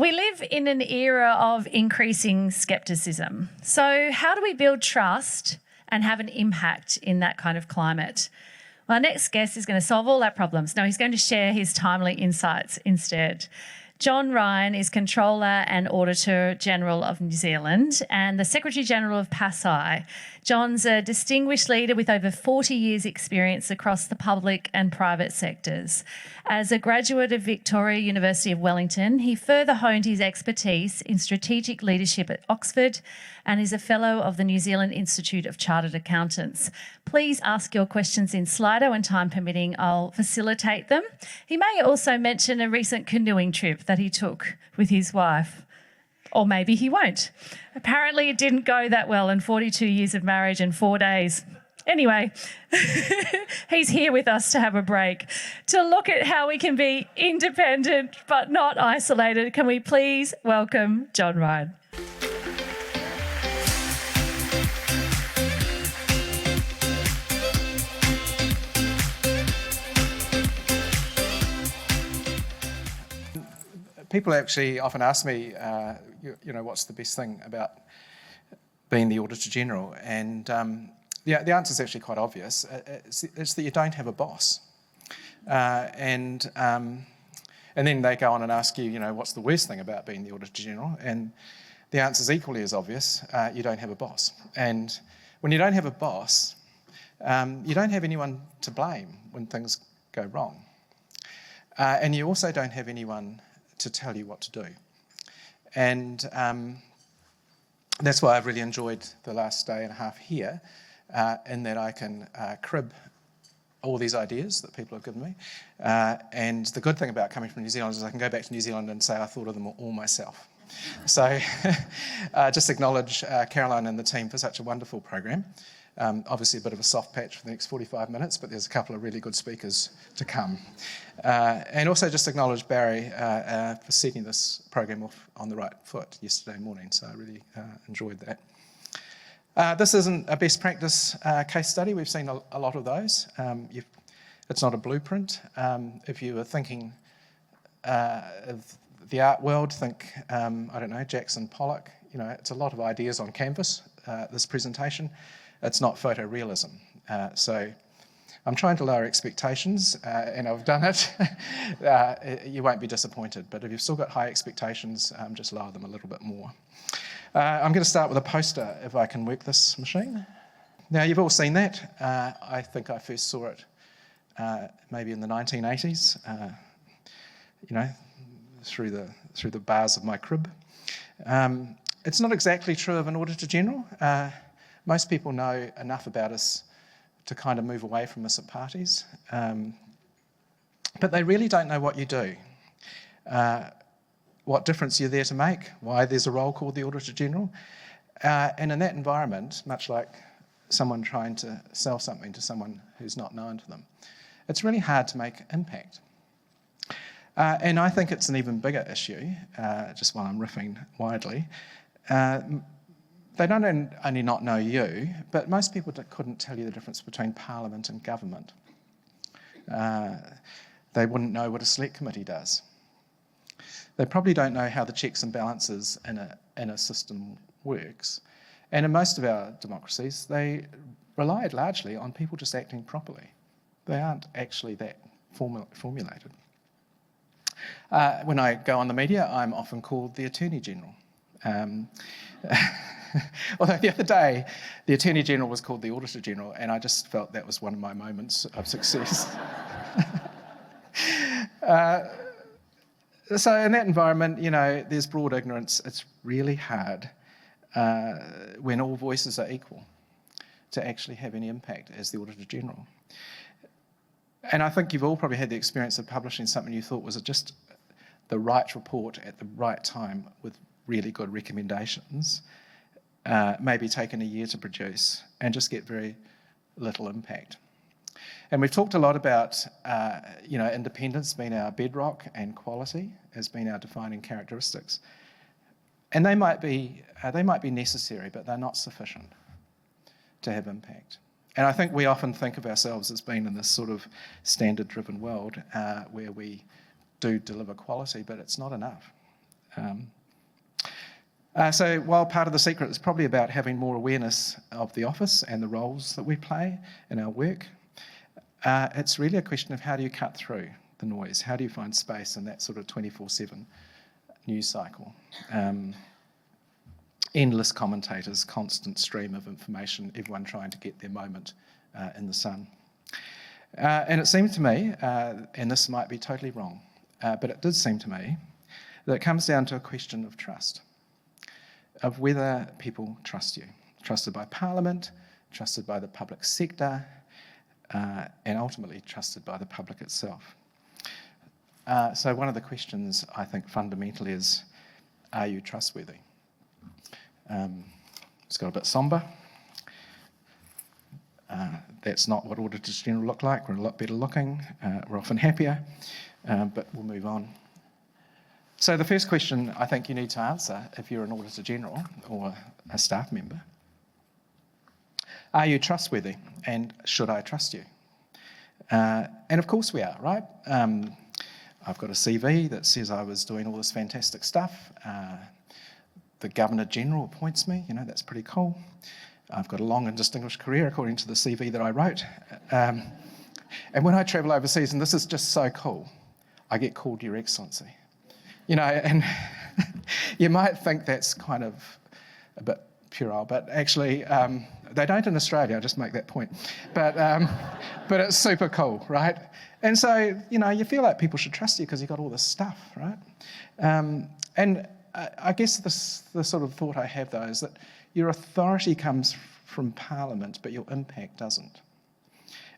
We live in an era of increasing scepticism. So how do we build trust and have an impact in that kind of climate? Well, our next guest is going to solve all our problems. No, he's going to share his timely insights instead. John Ryan is Controller and Auditor General of New Zealand and the Secretary General of PASAI. John's a distinguished leader with over 40 years' experience across the public and private sectors. As a graduate of Victoria University of Wellington, he further honed his expertise in strategic leadership at Oxford and is a Fellow of the New Zealand Institute of Chartered Accountants. Please ask your questions in Slido and time permitting, I'll facilitate them. He may also mention a recent canoeing trip that he took with his wife. Or maybe he won't. Apparently it didn't go that well in 42 years of marriage and 4 days. Anyway, he's here with us to have a break, to look at how we can be independent but not isolated. Can we please welcome John Ryan? People actually often ask me, what's the best thing about being the Auditor General? And the answer is actually quite obvious. It's that you don't have a boss. And then they go on and ask you, what's the worst thing about being the Auditor General? And the answer is equally as obvious. You don't have a boss. And when you don't have a boss, you don't have anyone to blame when things go wrong. And you also don't have anyone to tell you what to do. And that's why I've really enjoyed the last day and a half here, in that I can crib all these ideas that people have given me. And the good thing about coming from New Zealand is I can go back to New Zealand and say I thought of them all myself. So just acknowledge Caroline and the team for such a wonderful program. Obviously a bit of a soft patch for the next 45 minutes, but there's a couple of really good speakers to come. And also just acknowledge Barry for setting this program off on the right foot yesterday morning, so I really enjoyed that. This isn't a best practice case study. We've seen a lot of those. It's not a blueprint. If you were thinking of the art world, think, Jackson Pollock. It's a lot of ideas on canvas, this presentation. It's not photorealism. So I'm trying to lower expectations, and I've done it. You won't be disappointed, but if you've still got high expectations, just lower them a little bit more. I'm going to start with a poster, if I can work this machine. Now, you've all seen that. I think I first saw it maybe in the 1980s, through the bars of my crib. It's not exactly true of an Auditor General. Most people know enough about us to kind of move away from us at parties, but they really don't know what you do, what difference you're there to make, why there's a role called the Auditor General. And in that environment, much like someone trying to sell something to someone who's not known to them, it's really hard to make impact. And I think it's an even bigger issue, just while I'm riffing widely. They don't only not know you, but most people couldn't tell you the difference between Parliament and government. They wouldn't know what a select committee does. They probably don't know how the checks and balances in a system works. And in most of our democracies, they relied largely on people just acting properly. They aren't actually that formulated. When I go on the media, I'm often called the Attorney General. Although the other day, the Attorney General was called the Auditor General, and I just felt that was one of my moments of success. So in that environment, there's broad ignorance. It's really hard when all voices are equal to actually have any impact as the Auditor General. And I think you've all probably had the experience of publishing something you thought was just the right report at the right time with really good recommendations, maybe taken a year to produce, and just get very little impact. And we've talked a lot about, independence being our bedrock and quality as being our defining characteristics. And they might be necessary, but they're not sufficient to have impact. And I think we often think of ourselves as being in this sort of standard-driven world where we do deliver quality, but it's not enough. So while part of the secret is probably about having more awareness of the office and the roles that we play in our work, it's really a question of how do you cut through the noise? How do you find space in that sort of 24/7 news cycle? Endless commentators, constant stream of information, everyone trying to get their moment in the sun. And it seemed to me, and this might be totally wrong, but it did seem to me that it comes down to a question of trust, of whether people trust you. Trusted by Parliament, trusted by the public sector, and ultimately trusted by the public itself. So one of the questions I think fundamentally is, are you trustworthy? It's got a bit sombre. That's not what Auditors General look like. We're a lot better looking. We're often happier, but we'll move on. So the first question I think you need to answer if you're an Auditor General or a staff member, are you trustworthy and should I trust you? And of course we are, right? I've got a CV that says I was doing all this fantastic stuff. The Governor General appoints me, that's pretty cool. I've got a long and distinguished career according to the CV that I wrote. And when I travel overseas, and this is just so cool, I get called Your Excellency. And you might think that's kind of a bit puerile, but actually they don't in Australia, I'll just make that point. But it's super cool, right? And so, you feel like people should trust you because you've got all this stuff, right? And I guess the sort of thought I have, though, is that your authority comes from Parliament, but your impact doesn't.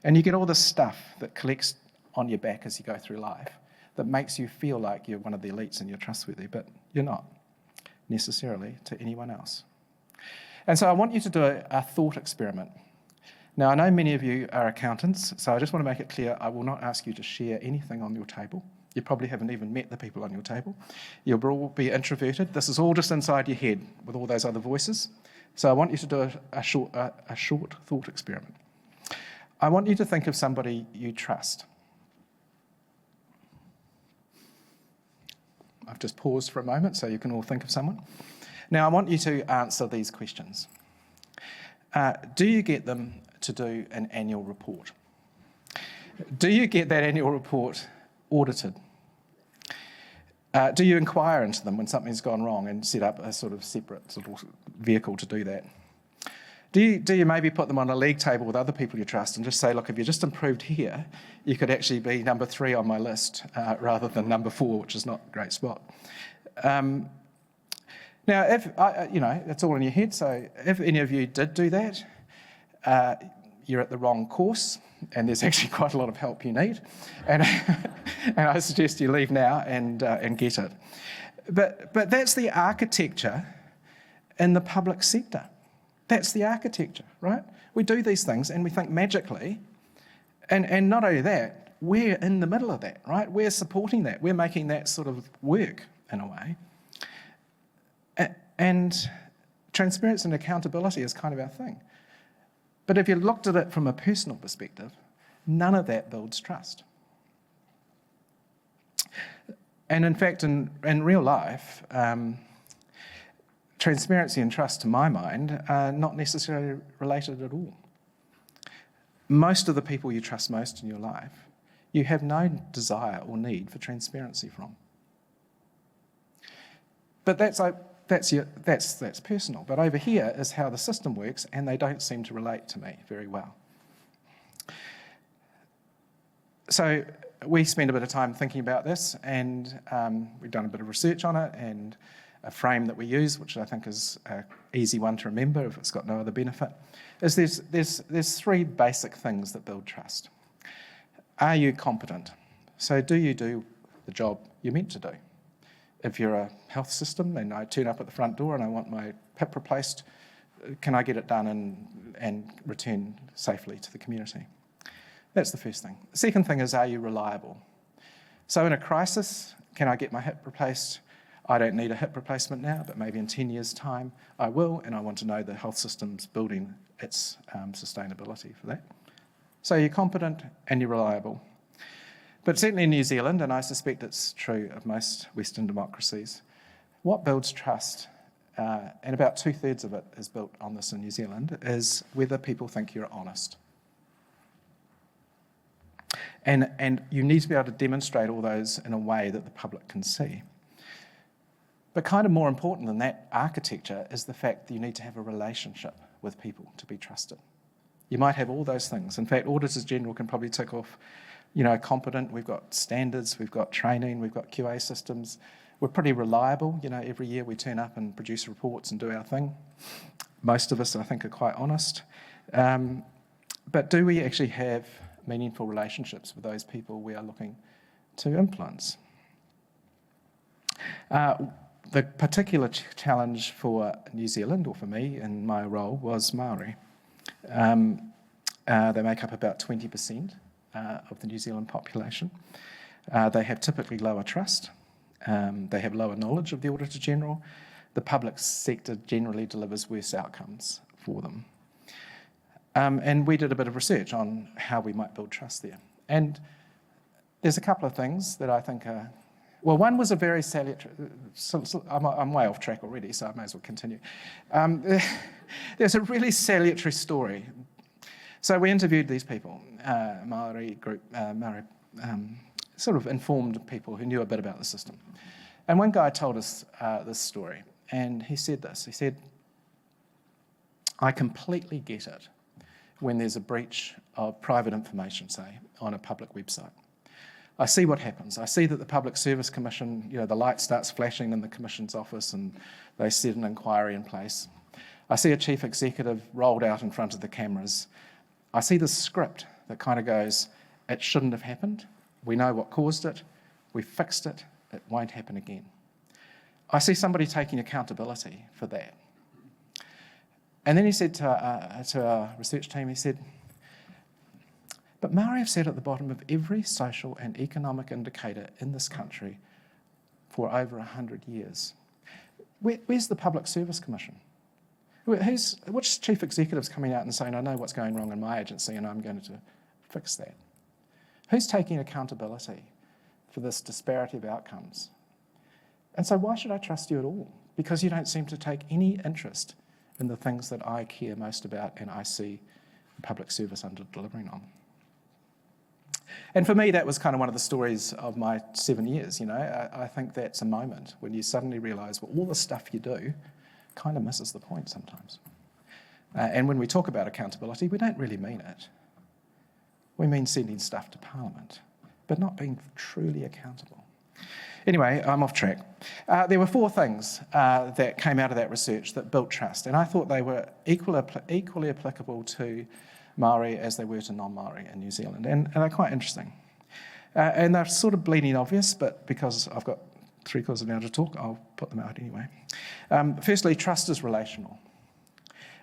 And you get all this stuff that collects on your back as you go through life that makes you feel like you're one of the elites and you're trustworthy, but you're not necessarily to anyone else. And so I want you to do a thought experiment. Now, I know many of you are accountants, so I just want to make it clear I will not ask you to share anything on your table. You probably haven't even met the people on your table. You'll all be introverted. This is all just inside your head with all those other voices. So I want you to do a short thought experiment. I want you to think of somebody you trust. I've just paused for a moment so you can all think of someone. Now I want you to answer these questions. Do you get them to do an annual report? Do you get that annual report audited? Do you inquire into them when something's gone wrong and set up a sort of separate sort of vehicle to do that? Do you maybe put them on a league table with other people you trust and just say, look, if you just improved here, you could actually be number 3 on my list rather than number 4, which is not a great spot. Now, if it's all in your head, so if any of you did do that, you're at the wrong course, and there's actually quite a lot of help you need. And I suggest you leave now and get it. But that's the architecture in the public sector. That's the architecture, right? We do these things and we think magically, and not only that, we're in the middle of that, right? We're supporting that. We're making that sort of work in a way. And transparency and accountability is kind of our thing. But if you looked at it from a personal perspective, none of that builds trust. And in fact, in real life, transparency and trust, to my mind, are not necessarily related at all. Most of the people you trust most in your life, you have no desire or need for transparency from. But that's personal. But over here is how the system works, and they don't seem to relate to me very well. So we spend a bit of time thinking about this, and we've done a bit of research on it, and a frame that we use, which I think is an easy one to remember if it's got no other benefit, is there's 3 basic things that build trust. Are you competent? So do you do the job you're meant to do? If you're a health system and I turn up at the front door and I want my PIP replaced, can I get it done and return safely to the community? That's the first thing. The second thing is, are you reliable? So in a crisis, can I get my hip replaced? I don't need a hip replacement now, but maybe in 10 years' time I will, and I want to know the health system's building its sustainability for that. So you're competent and you're reliable. But certainly in New Zealand, and I suspect it's true of most Western democracies, what builds trust, and about 2/3 of it is built on this in New Zealand, is whether people think you're honest. And you need to be able to demonstrate all those in a way that the public can see. But kind of more important than that architecture is the fact that you need to have a relationship with people to be trusted. You might have all those things. In fact, Auditors General can probably tick off, competent, we've got standards, we've got training, we've got QA systems. We're pretty reliable. Every year we turn up and produce reports and do our thing. Most of us, I think, are quite honest. But do we actually have meaningful relationships with those people we are looking to influence? The particular challenge for New Zealand, or for me in my role, was Māori. They make up about 20% of the New Zealand population. They have typically lower trust. They have lower knowledge of the Auditor General. The public sector generally delivers worse outcomes for them. And we did a bit of research on how we might build trust there. And there's a couple of things that I think are... Well, one was a very salutary... I'm way off track already, so I may as well continue. There's a really salutary story. So we interviewed these people, Māori group, sort of informed people who knew a bit about the system. And one guy told us this story, and he said this. He said, I completely get it when there's a breach of private information, say, on a public website. I see what happens. I see that the Public Service Commission, the light starts flashing in the Commission's office and they set an inquiry in place. I see a chief executive rolled out in front of the cameras. I see the script that kind of goes, it shouldn't have happened. We know what caused it. We fixed it. It won't happen again. I see somebody taking accountability for that. And then he said to our research team, he said, but Māori have sat at the bottom of every social and economic indicator in this country for over 100 years. Where's the Public Service Commission? Which chief executive's coming out and saying, I know what's going wrong in my agency and I'm going to fix that? Who's taking accountability for this disparity of outcomes? And so why should I trust you at all? Because you don't seem to take any interest in the things that I care most about and I see the public service under delivering on. And for me, that was kind of one of the stories of my 7 years, I think that's a moment when you suddenly realise, well, all the stuff you do kind of misses the point sometimes. And when we talk about accountability, we don't really mean it. We mean sending stuff to Parliament, but not being truly accountable. Anyway, I'm off track. There were 4 things that came out of that research that built trust, and I thought they were equally applicable to Māori as they were to non-Māori in New Zealand, and they're quite interesting. And they're sort of bleeding obvious, but because I've got 3/4 of an hour to talk, I'll put them out anyway. Firstly, trust is relational.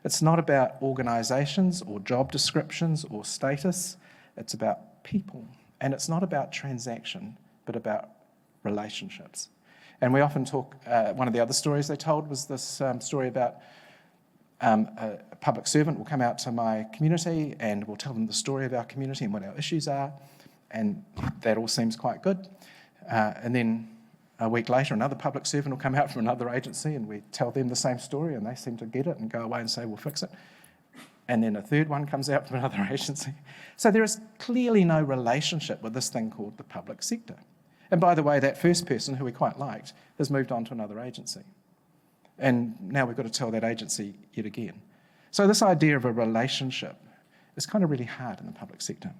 It's not about organisations or job descriptions or status. It's about people. And it's not about transaction, but about relationships. And we often talk, one of the other stories they told was this story about a public servant will come out to my community and we'll tell them the story of our community and what our issues are. And that all seems quite good. And then a week later, another public servant will come out from another agency and we tell them the same story and they seem to get it and go away and say, we'll fix it. And then a third one comes out from another agency. So there is clearly no relationship with this thing called the public sector. And by the way, that first person, who we quite liked, has moved on to another agency. And now we've got to tell that agency yet again. So this idea of a relationship is kind of really hard in the public sector.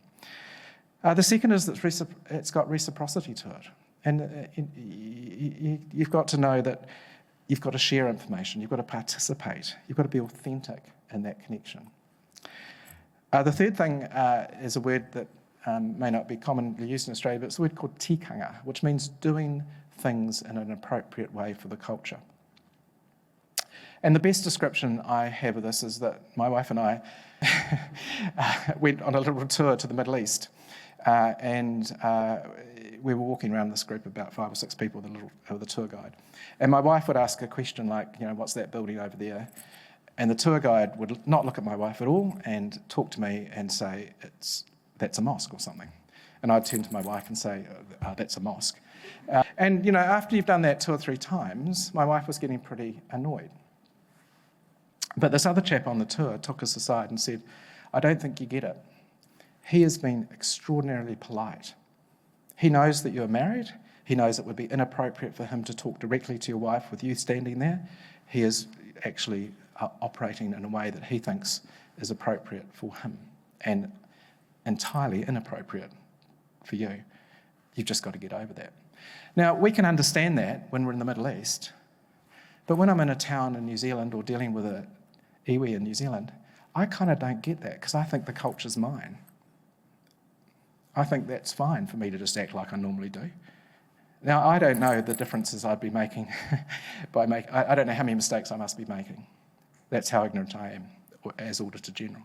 The second is that it's got reciprocity to it. And you've got to know that you've got to share information, you've got to participate, you've got to be authentic in that connection. The third thing is a word that may not be commonly used in Australia, but it's a word called tikanga, which means doing things in an appropriate way for the culture. And the best description I have of this is that my wife and I went on a little tour to the Middle East, and we were walking around this group of about 5 or 6 people with a tour guide. And my wife would ask a question like, what's that building over there? And the tour guide would not look at my wife at all and talk to me and say, that's a mosque or something. And I'd turn to my wife and say, that's a mosque. And, you know, after you've done that 2 or 3 times, my wife was getting pretty annoyed. But this other chap on the tour took us aside and said, I don't think you get it. He has been extraordinarily polite. He knows that you're married. He knows it would be inappropriate for him to talk directly to your wife with you standing there. He is actually operating in a way that he thinks is appropriate for him and entirely inappropriate for you. You've just got to get over that. Now, we can understand that when we're in the Middle East, but when I'm in a town in New Zealand or dealing with a iwi in New Zealand, I kind of don't get that because I think the culture's mine. I think that's fine for me to just act like I normally do. Now, I don't know the differences I'd be making I don't know how many mistakes I must be making. That's how ignorant I am as Auditor General.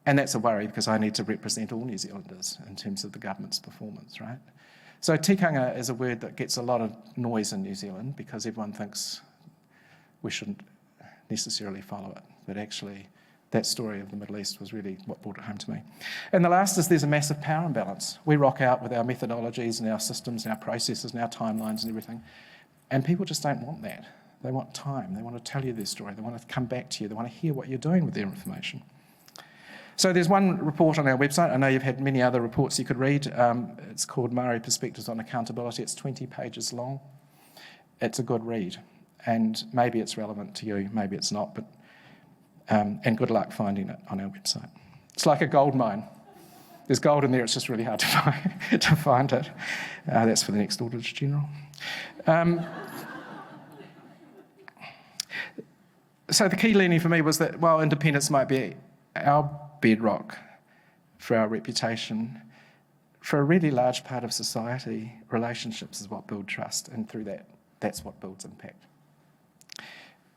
And that's a worry because I need to represent all New Zealanders in terms of the government's performance, right? So tikanga is a word that gets a lot of noise in New Zealand because everyone thinks we shouldn't necessarily follow it. But actually, that story of the Middle East was really what brought it home to me. And the last is there's a massive power imbalance. We rock out with our methodologies and our systems and our processes and our timelines and everything. And people just don't want that. They want time. They want to tell you their story. They want to come back to you. They want to hear what you're doing with their information. So there's one report on our website. I know you've had many other reports you could read. It's called Maori Perspectives on Accountability. It's 20 pages long. It's a good read. And maybe it's relevant to you, maybe it's not, but and good luck finding it on our website. It's like a gold mine. There's gold in there, it's just really hard to find it. That's for the next Auditor General. So the key learning for me was that while independence might be our bedrock for our reputation, for a really large part of society, relationships is what build trust, and through that, that's what builds impact.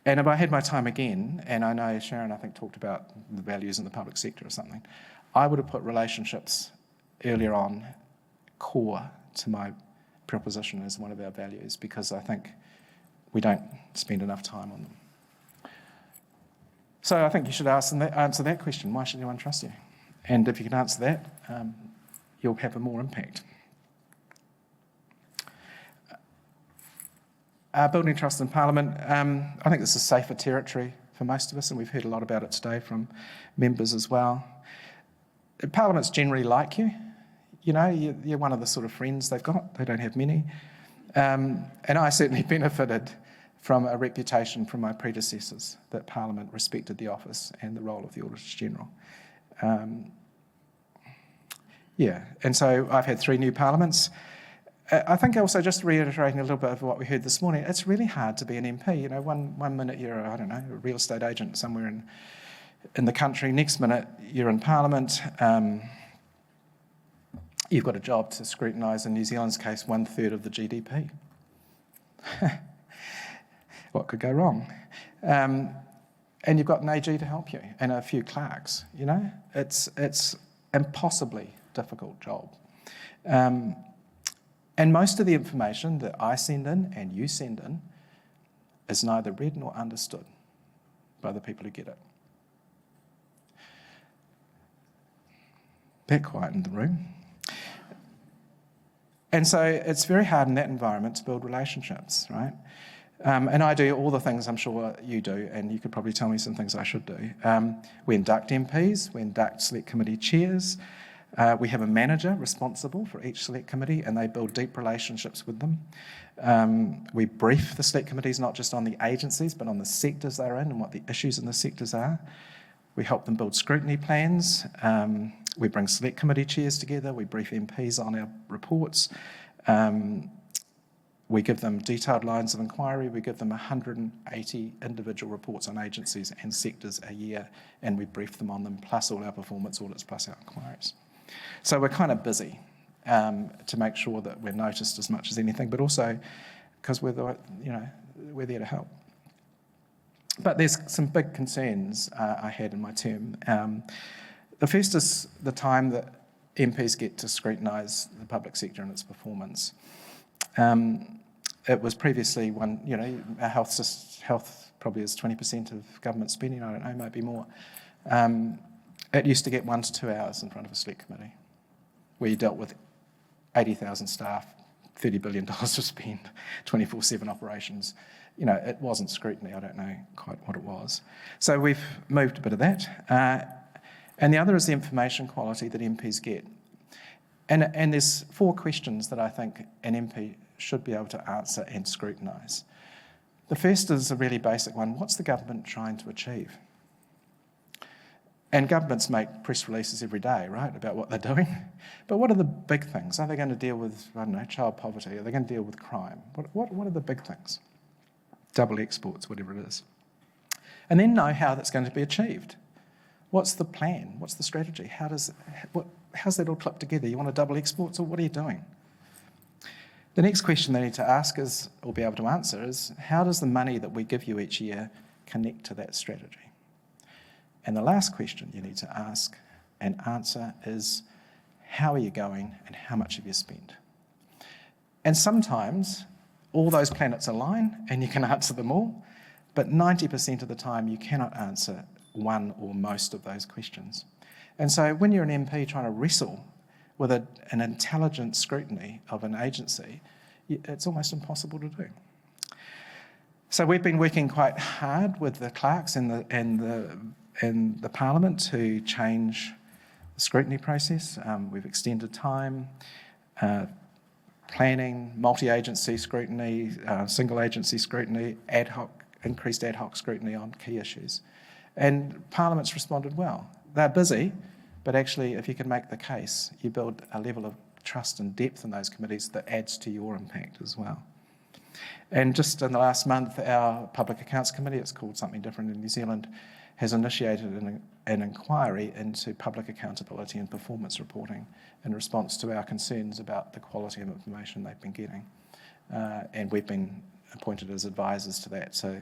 And if I had my time again, and I know Sharon, I think, talked about the values in the public sector or something, I would have put relationships earlier on core to my proposition as one of our values because I think we don't spend enough time on them. So I think you should answer that question. Why should anyone trust you? And if you can answer that, you'll have a more impact. Building trust in Parliament, I think this is safer territory for most of us, and we've heard a lot about it today from members as well. Parliaments generally like you. You know, you're one of the sort of friends they've got. They don't have many. And I certainly benefited from a reputation from my predecessors that Parliament respected the office and the role of the Auditor General. And so I've had 3 new Parliaments. I think also just reiterating a little bit of what we heard this morning, it's really hard to be an MP. You know, one minute you're, a real estate agent somewhere in the country, next minute you're in Parliament. You've got a job to scrutinise, in New Zealand's case, 1/3 of the GDP. What could go wrong? And you've got an AG to help you and a few clerks, you know? It's impossibly difficult job. And most of the information that I send in and you send in is neither read nor understood by the people who get it. Bit quiet in the room. And so it's very hard in that environment to build relationships, right? And I do all the things I'm sure you do, and you could probably tell me some things I should do. We induct MPs, we induct select committee chairs, we have a manager responsible for each select committee, and they build deep relationships with them. We brief the select committees not just on the agencies, but on the sectors they're in and what the issues in the sectors are. We help them build scrutiny plans. We bring select committee chairs together. We brief MPs on our reports. We give them detailed lines of inquiry. We give them 180 individual reports on agencies and sectors a year, and we brief them on them, plus all our performance audits, plus our inquiries. So we're kind of busy to make sure that we're noticed as much as anything, but also because we're there to help. But there's some big concerns I had in my term. The first is the time that MPs get to scrutinise the public sector and its performance. It was previously our health probably is 20% of government spending, I don't know, maybe more. It used to get 1 to 2 hours in front of a select committee where you dealt with 80,000 staff $30 billion to spend, 24/7 operations. It wasn't scrutiny. I don't know quite what it was. So we've moved a bit of that. And the other is the information quality that MPs get. And there's 4 questions that I think an MP should be able to answer and scrutinise. The first is a really basic one. What's the government trying to achieve? And governments make press releases every day, right, about what they're doing. But what are the big things? Are they going to deal with, child poverty? Are they going to deal with crime? What are the big things? Double exports, whatever it is. And then know how that's going to be achieved. What's the plan? What's the strategy? How's that all clipped together? You want to double exports, or what are you doing? The next question they need to ask is, or be able to answer, is how does the money that we give you each year connect to that strategy? And the last question you need to ask and answer is, how are you going and how much have you spent? And sometimes all those planets align and you can answer them all, but 90% of the time you cannot answer one or most of those questions. And so when you're an MP trying to wrestle with an intelligent scrutiny of an agency, it's almost impossible to do. So we've been working quite hard with the clerks and the Parliament to change the scrutiny process. We've extended time, planning, multi-agency scrutiny, single agency scrutiny, increased ad hoc scrutiny on key issues. And Parliament's responded well. They're busy, but actually if you can make the case, you build a level of trust and depth in those committees that adds to your impact as well. And just in the last month, our Public Accounts Committee, it's called something different in New Zealand, has initiated an inquiry into public accountability and performance reporting in response to our concerns about the quality of information they've been getting. And we've been appointed as advisors to that. So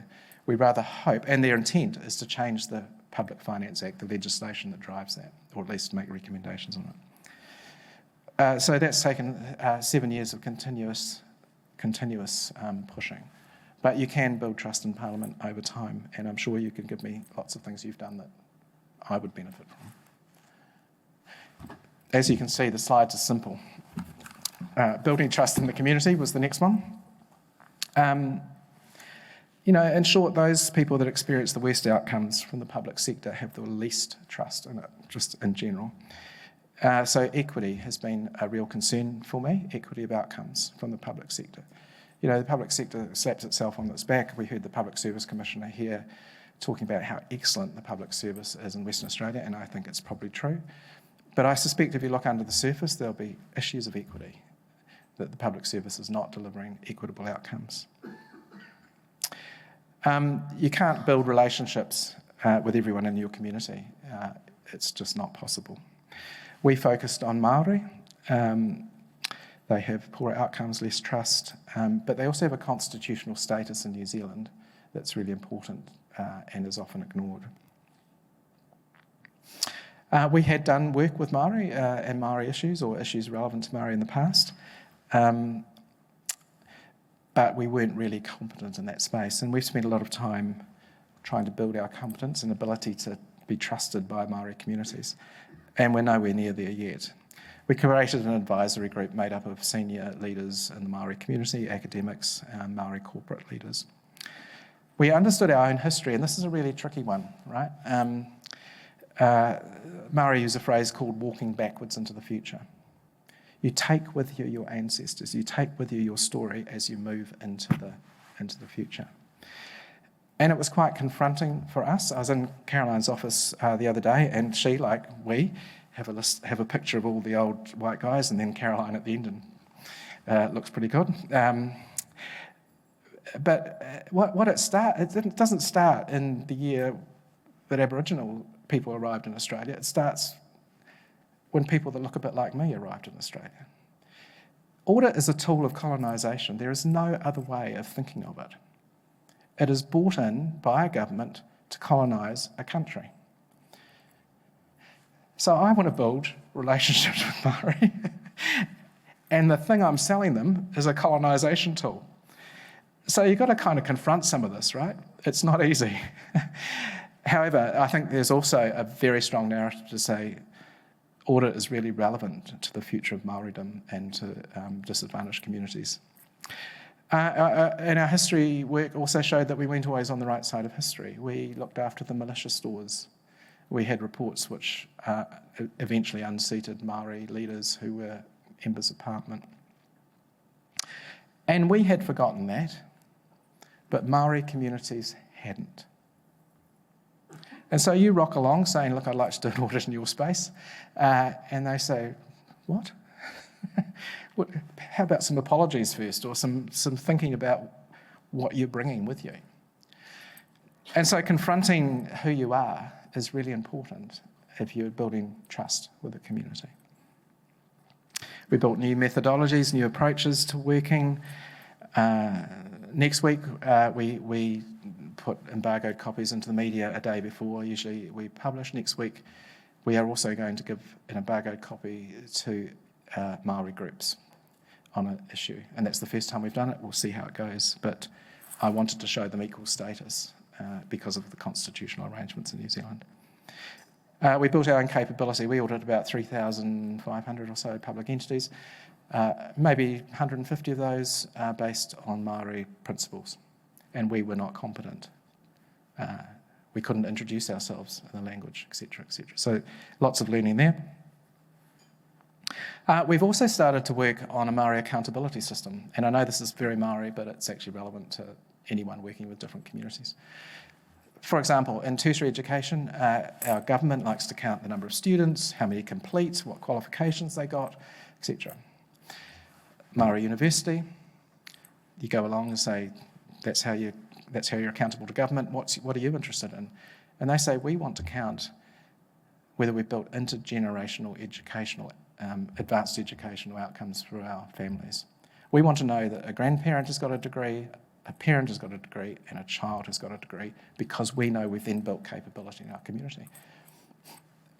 we rather hope, and their intent is to change the Public Finance Act, the legislation that drives that, or at least make recommendations on it. So that's taken 7 years of continuous pushing. But you can build trust in Parliament over time, and I'm sure you can give me lots of things you've done that I would benefit from. As you can see, the slides are simple. Building trust in the community was the next one. In short, those people that experience the worst outcomes from the public sector have the least trust in it, just in general. So equity has been a real concern for me, equity of outcomes from the public sector. The public sector slaps itself on its back. We heard the Public Service Commissioner here talking about how excellent the public service is in Western Australia, and I think it's probably true. But I suspect if you look under the surface, there'll be issues of equity, that the public service is not delivering equitable outcomes. You can't build relationships with everyone in your community. It's just not possible. We focused on Māori. They have poorer outcomes, less trust, but they also have a constitutional status in New Zealand that's really important and is often ignored. We had done work with Māori and Māori issues, or issues relevant to Māori in the past, but we weren't really competent in that space, and we've spent a lot of time trying to build our competence and ability to be trusted by Māori communities, and we're nowhere near there yet. We created an advisory group made up of senior leaders in the Māori community, academics, and Māori corporate leaders. We understood our own history, and this is a really tricky one, right? Māori use a phrase called walking backwards into the future. You take with you your ancestors, you take with you your story as you move into the future. And it was quite confronting for us. I was in Caroline's office the other day, and she, like we, have a picture of all the old white guys, and then Caroline at the end, and looks pretty good. But it doesn't start in the year that Aboriginal people arrived in Australia. It starts when people that look a bit like me arrived in Australia. Audit is a tool of colonisation. There is no other way of thinking of it. It is brought in by a government to colonise a country. So I want to build relationships with Māori, and the thing I'm selling them is a colonisation tool. So you've got to kind of confront some of this, right? It's not easy. However, I think there's also a very strong narrative to say audit is really relevant to the future of Māoridom and to disadvantaged communities. And our history work also showed that we weren't always on the right side of history. We looked after the militia stores. We had reports which eventually unseated Māori leaders who were members of Parliament. And we had forgotten that, but Māori communities hadn't. And so you rock along saying, look, I'd like to do an audit in your space. And they say, what? How about some apologies first, or some thinking about what you're bringing with you? And so confronting who you are is really important if you're building trust with the community. We built new methodologies, new approaches to working. Next week, we put embargoed copies into the media a day before. Usually we publish. Next week, we are also going to give an embargoed copy to Māori groups on an issue. And that's the first time we've done it. We'll see how it goes. But I wanted to show them equal status because of the constitutional arrangements in New Zealand. We built our own capability. We audited about 3,500 or so public entities. Maybe 150 of those are based on Māori principles. And we were not competent. We couldn't introduce ourselves in the language, etc., etc. So lots of learning there. We've also started to work on a Māori accountability system. And I know this is very Māori, but it's actually relevant to anyone working with different communities. For example, in tertiary education, our government likes to count the number of students, how many complete, what qualifications they got, etc. Māori University, you go along and say, that's how you're accountable to government. What are you interested in? And they say, we want to count whether we've built intergenerational educational, advanced educational outcomes for our families. We want to know that a grandparent has got a degree, a parent has got a degree, and a child has got a degree, because we know we've then built capability in our community.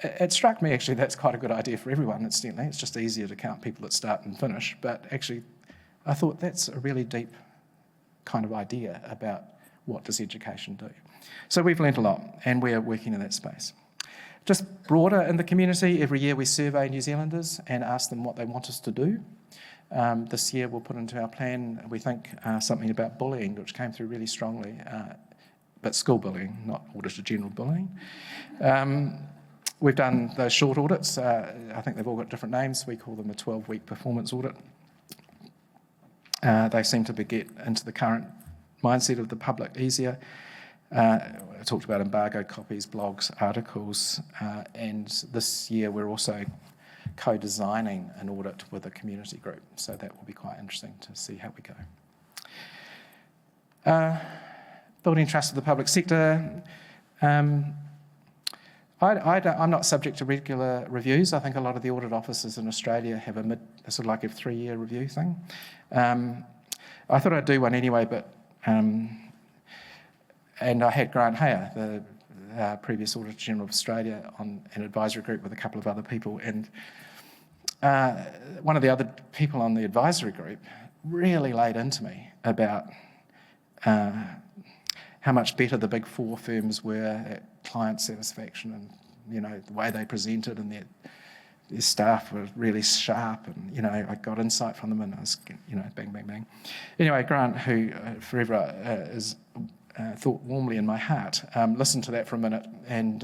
It struck me, actually, that's quite a good idea for everyone, incidentally. It's just easier to count people that start and finish. But actually, I thought that's a really deep kind of idea about what does education do. So we've learnt a lot, and we're working in that space. Just broader in the community, every year we survey New Zealanders and ask them what they want us to do. This year we'll put into our plan, we think, something about bullying, which came through really strongly, but school bullying, not Auditor General bullying. We've done those short audits. I think they've all got different names. We call them a 12-week performance audit. They seem to get into the current mindset of the public easier. I talked about embargoed copies, blogs, articles, and this year we're also co-designing an audit with a community group, so that will be quite interesting to see how we go. Building trust with the public sector. I'm not subject to regular reviews. I think a lot of the audit offices in Australia have a sort of like a 3-year review thing. I thought I'd do one anyway, but and I had Grant Hayer, the previous Auditor General of Australia, on an advisory group with a couple of other people, and one of the other people on the advisory group really laid into me about how much better the big 4 firms were at client satisfaction, and the way they presented, and their staff were really sharp, and I got insight from them, and I was bang, bang, bang. Anyway, Grant, who forever is thought warmly in my heart, listened to that for a minute, and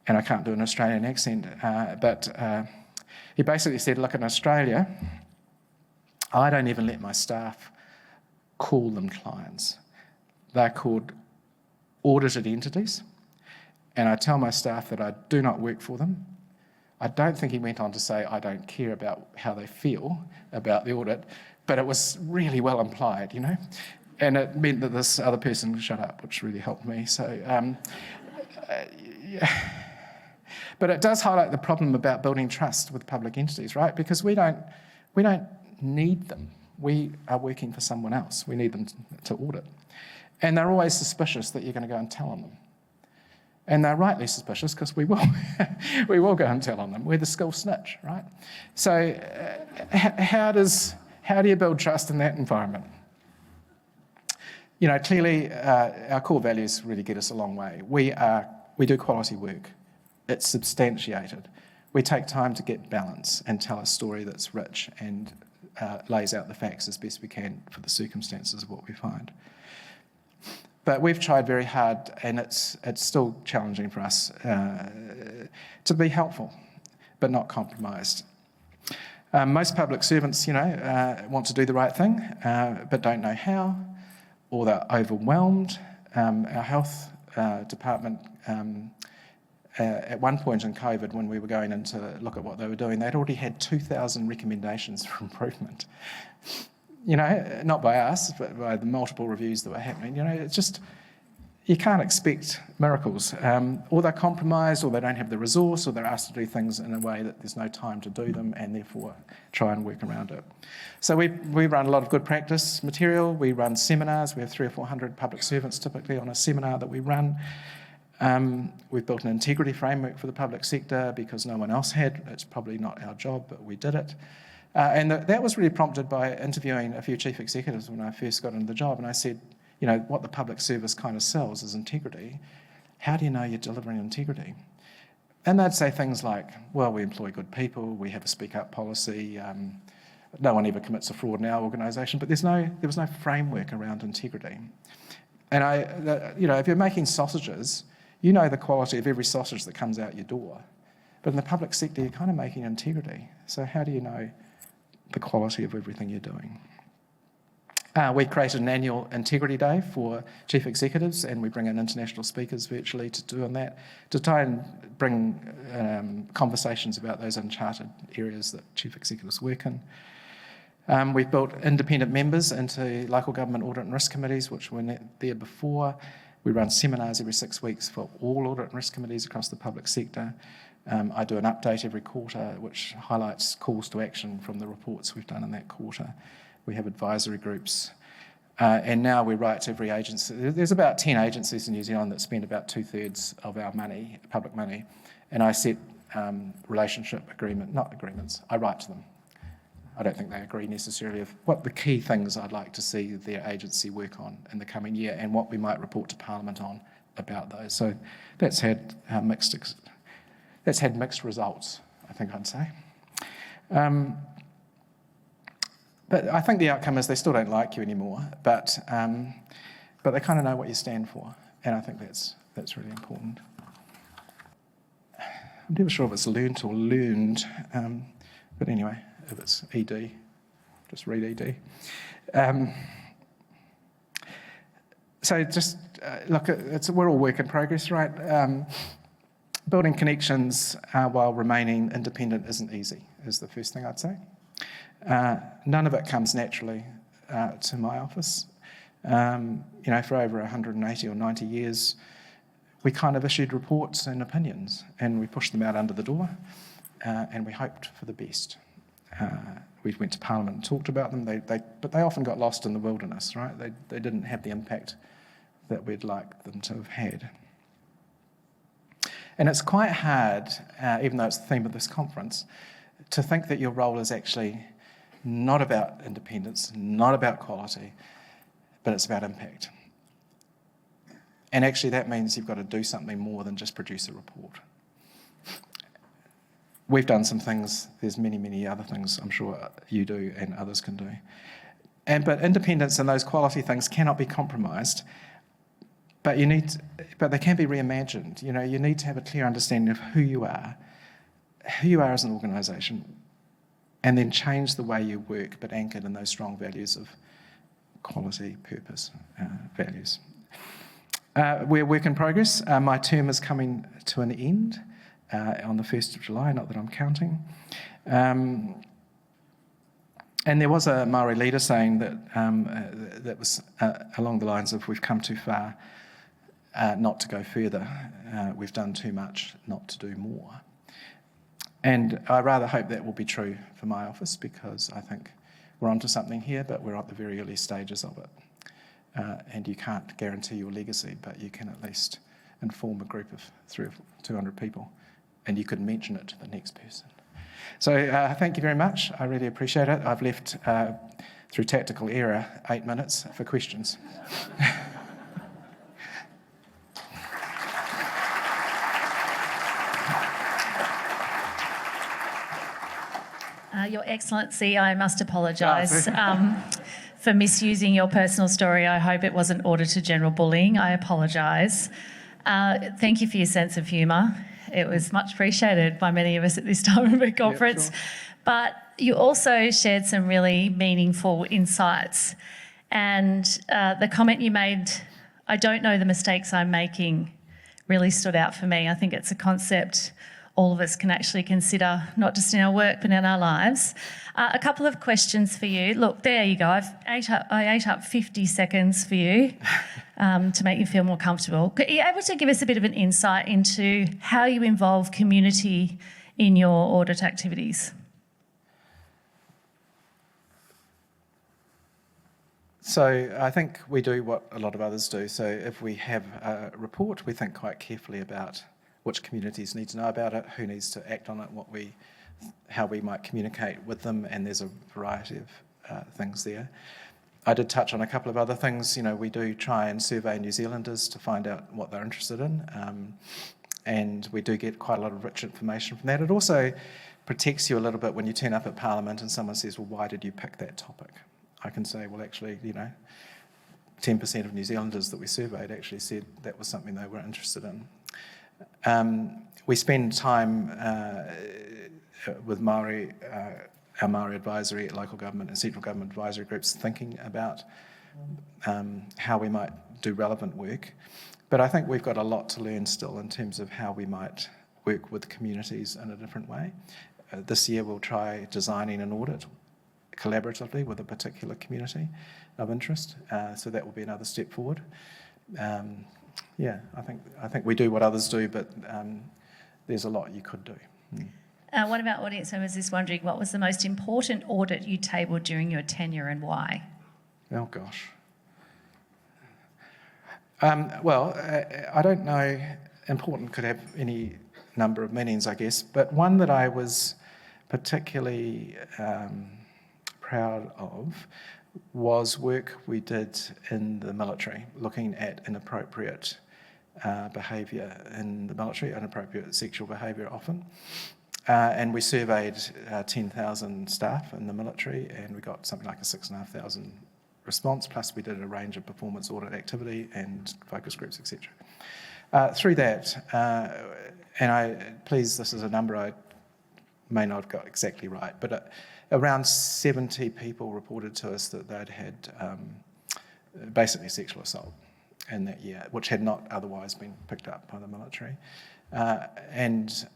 I can't do an Australian accent, but he basically said, look, in Australia, I don't even let my staff call them clients. They're called audited entities, and I tell my staff that I do not work for them. I don't think he went on to say I don't care about how they feel about the audit, but it was really well implied, and it meant that this other person shut up, which really helped me. So, yeah. But it does highlight the problem about building trust with public entities, right? Because we don't need them. We are working for someone else. We need them to audit. And they're always suspicious that you're going to go and tell on them. And they're rightly suspicious, because we will. We will go and tell on them. We're the school snitch, right? So how do you build trust in that environment? Clearly our core values really get us a long way. We do quality work. It's substantiated. we take time to get balance and tell a story that's rich and lays out the facts as best we can for the circumstances of what we find. But we've tried very hard, and it's still challenging for us to be helpful, but not compromised. Most public servants, want to do the right thing, but don't know how, or they're overwhelmed. Our health department, at one point in COVID, when we were going in to look at what they were doing, they'd already had 2,000 recommendations for improvement. Not by us, but by the multiple reviews that were happening. It's just, you can't expect miracles. Or they're compromised, or they don't have the resource, or they're asked to do things in a way that there's no time to do them, and therefore try and work around it. So we run a lot of good practice material. We run seminars. We have 300 or 400 public servants typically on a seminar that we run. We've built an integrity framework for the public sector because no one else had. It's probably not our job, but we did it. And that was really prompted by interviewing a few chief executives when I first got into the job. And I said, what the public service kind of sells is integrity. How do you know you're delivering integrity? And they'd say things like, well, we employ good people, we have a speak up policy, no one ever commits a fraud in our organisation, but there was no framework around integrity. And if you're making sausages, you know the quality of every sausage that comes out your door. But in the public sector, you're kind of making integrity. So how do you know the quality of everything you're doing? We created an annual Integrity Day for chief executives, and we bring in international speakers virtually to do that, to try and bring conversations about those uncharted areas that chief executives work in. We've built independent members into local government audit and risk committees, which were there before. We run seminars every 6 weeks for all audit and risk committees across the public sector. I do an update every quarter which highlights calls to action from the reports we've done in that quarter. We have advisory groups. And now we write to every agency. There's about 10 agencies in New Zealand that spend about 2/3 of our money, public money. And I set not agreements, I write to them. I don't think they agree necessarily of what the key things I'd like to see their agency work on in the coming year and what we might report to Parliament on about those. So that's had mixed results, I think I'd say. But I think the outcome is they still don't like you anymore, but they kind of know what you stand for, and I think that's really important. I'm never sure if it's learnt or learned, but anyway, if it's ED, just read ED. So just look, we're all work in progress, right? Building connections while remaining independent isn't easy, is the first thing I'd say. None of it comes naturally to my office. For over 180 or 90 years, we kind of issued reports and opinions, and we pushed them out under the door, and we hoped for the best. We went to Parliament and talked about them, but they often got lost in the wilderness, right? They didn't have the impact that we'd like them to have had. And it's quite hard, even though it's the theme of this conference, to think that your role is actually not about independence, not about quality, but it's about impact. And actually that means you've got to do something more than just produce a report. We've done some things, there's many, many other things I'm sure you do and others can do. But independence and those quality things cannot be compromised, but they can be reimagined. You need to have a clear understanding of who you are as an organisation, and then change the way you work, but anchored in those strong values of quality, purpose, values. We're work in progress. My term is coming to an end on the 1st of July, not that I'm counting. And there was a Māori leader saying that was along the lines of, we've come too far not to go further. We've done too much not to do more. And I rather hope that will be true for my office, because I think we're onto something here, but we're at the very early stages of it. And you can't guarantee your legacy, but you can at least inform a group of 300 or 200 people, and you could mention it to the next person. So thank you very much. I really appreciate it. I've left, through tactical error, 8 minutes for questions. Your Excellency, I must apologise for misusing your personal story. I hope it wasn't Auditor General bullying. I apologise. Thank you for your sense of humour. It was much appreciated by many of us at this time of a conference. Sure. But you also shared some really meaningful insights. And the comment you made, I don't know the mistakes I'm making, really stood out for me. I think it's a concept all of us can actually consider, not just in our work, but in our lives. A couple of questions for you. Look, there you go. I ate up 50 seconds for you to make you feel more comfortable. Are you able to give us a bit of an insight into how you involve community in your audit activities? So I think we do what a lot of others do. So if we have a report, we think quite carefully about which communities need to know about it, who needs to act on it, how we might communicate with them, and there's a variety of things there. I did touch on a couple of other things. We do try and survey New Zealanders to find out what they're interested in, and we do get quite a lot of rich information from that. It also protects you a little bit when you turn up at Parliament and someone says, well, why did you pick that topic? I can say, well, actually, 10% of New Zealanders that we surveyed actually said that was something they were interested in. We spend time with Māori, our Māori advisory at local government and central government advisory groups thinking about how we might do relevant work. But I think we've got a lot to learn still in terms of how we might work with communities in a different way. This year we'll try designing an audit collaboratively with a particular community of interest, so that will be another step forward. I think we do what others do, but there's a lot you could do. One of our audience members is wondering, what was the most important audit you tabled during your tenure and why? Oh, gosh. I don't know. Important could have any number of meanings, I guess, but one that I was particularly proud of was work we did in the military, looking at inappropriate behaviour in the military, inappropriate sexual behaviour often. And we surveyed 10,000 staff in the military, and we got something like a 6,500 response, plus we did a range of performance audit activity and focus groups, etc. Through that, this is a number I may not have got exactly right, but around 70 people reported to us that they'd had basically sexual assault in that year, which had not otherwise been picked up by the military. The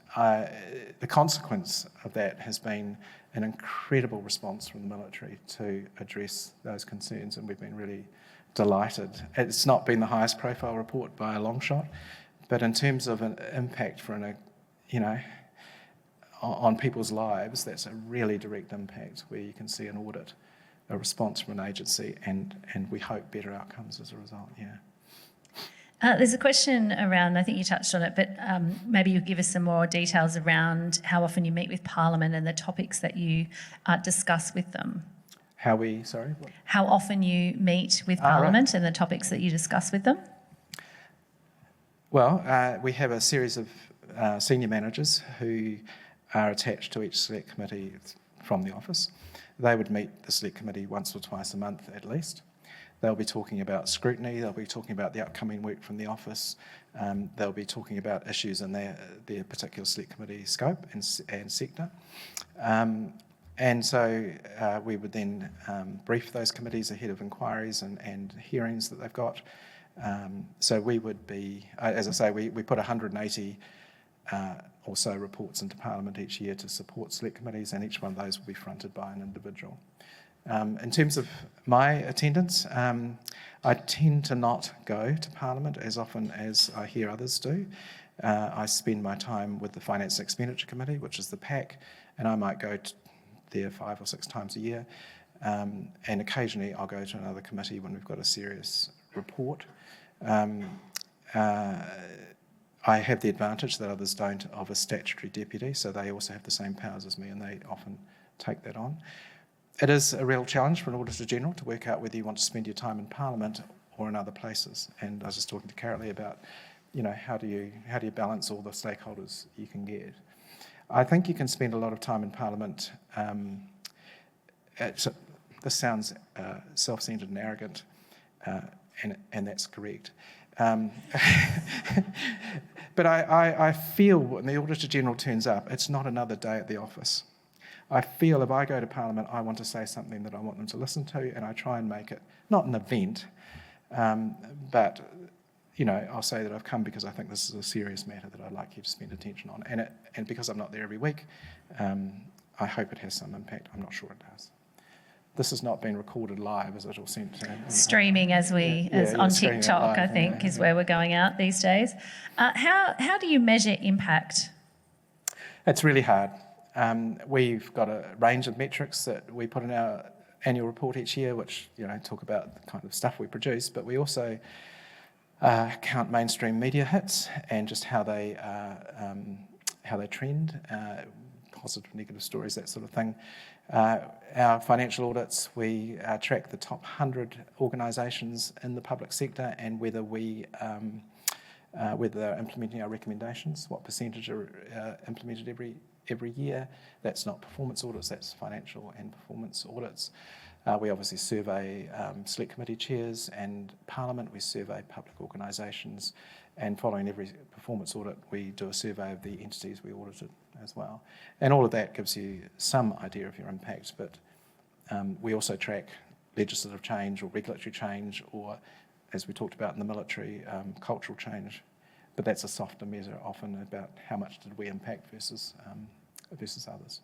consequence of that has been an incredible response from the military to address those concerns, and we've been really delighted. It's not been the highest profile report by a long shot, but in terms of an impact on people's lives, that's a really direct impact where you can see an audit, a response from an agency, and we hope better outcomes as a result, There's a question around, I think you touched on it, but maybe you'll give us some more details around how often you meet with Parliament and the topics that you discuss with them. How often you meet with Parliament and the topics that you discuss with them? Well, we have a series of senior managers who are attached to each select committee from the office. They would meet the select committee once or twice a month at least. They'll be talking about scrutiny, they'll be talking about the upcoming work from the office, they'll be talking about issues in their particular select committee scope and sector. And so we would then brief those committees ahead of inquiries and hearings that they've got. So we would be, as I say, we put 180 or so reports into Parliament each year to support select committees, and each one of those will be fronted by an individual. In terms of my attendance, I tend to not go to Parliament as often as I hear others do. I spend my time with the Finance and Expenditure Committee, which is the PAC, and I might go there 5 or 6 times a year. And occasionally I'll go to another committee when we've got a serious report. I have the advantage that others don't of a statutory deputy, so they also have the same powers as me, and they often take that on. It is a real challenge for an Auditor General to work out whether you want to spend your time in Parliament or in other places. And I was just talking to Carolee about, how do you balance all the stakeholders you can get. I think you can spend a lot of time in Parliament. This sounds self-centred and arrogant, and that's correct. But I feel when the Auditor General turns up, it's not another day at the office. I feel if I go to Parliament, I want to say something that I want them to listen to, and I try and make it not an event, but I'll say that I've come because I think this is a serious matter that I'd like you to spend attention on, and because I'm not there every week, I hope it has some impact. I'm not sure it does. This has not been recorded live, as it all sent to streaming on TikTok. Live, I think is where we're going out these days. How do you measure impact? It's really hard. We've got a range of metrics that we put in our annual report each year, which talk about the kind of stuff we produce, but we also count mainstream media hits and just how they trend, positive, negative stories, that sort of thing. Our financial audits, we track the top 100 organisations in the public sector and whether they're implementing our recommendations, what percentage are implemented every year. That's not performance audits, that's financial and performance audits. We obviously survey select committee chairs and Parliament, we survey public organisations, and following every performance audit we do a survey of the entities we audited as well. And all of that gives you some idea of your impact, but we also track legislative change or regulatory change, or as we talked about in the military, cultural change. But that's a softer measure often about how much did we impact versus others.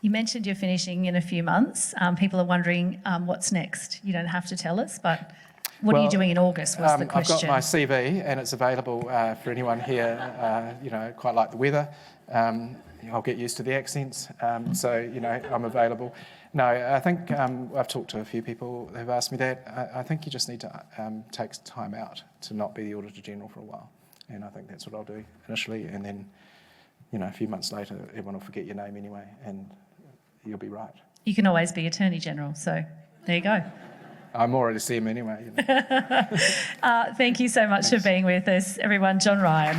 You mentioned you're finishing in a few months. People are wondering what's next. You don't have to tell us, but what are you doing in August was the question. I've got my CV and it's available for anyone here, quite like the weather. I'll get used to the accents, so I'm available. No, I think I've talked to a few people who've asked me that. I think you just need to take time out to not be the Auditor General for a while, and I think that's what I'll do initially, and then a few months later everyone will forget your name anyway and you'll be right. You can always be Attorney General, so there you go. I'm already seeing him anyway. Thank you so much for being with us, everyone. John Ryan.